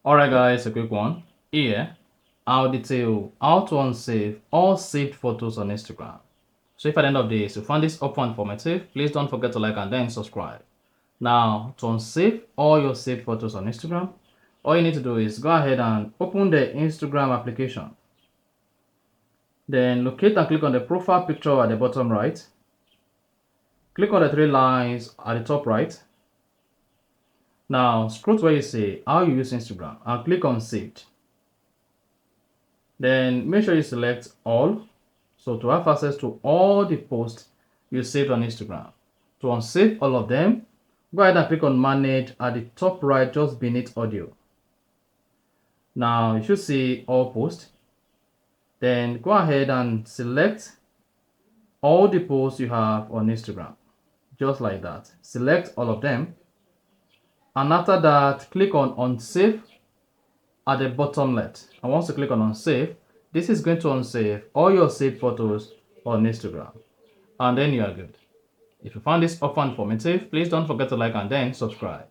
Alright guys, a quick one. Here, I'll detail how to unsave all saved photos on Instagram. So if at the end of this you find this upfront informative, please don't forget to like and then subscribe. Now, to unsave all your saved photos on Instagram, all you need to do is go ahead and open the Instagram application. Then locate and click on the profile picture at the bottom right. Click on the three lines at the top right. Now, scroll to where you say how you use Instagram and click on saved. Then make sure you select all, so to have access to all the posts you saved on Instagram. To unsave all of them, go ahead and click on manage at the top right just beneath audio. Now you should see all posts. Then go ahead and select all the posts you have on Instagram, just like that. Select all of them, and after that click on unsave at the bottom left. And once you click on unsave, this is going to unsave all your saved photos on Instagram, and then you are good. If you found this offer informative, please don't forget to like and then subscribe.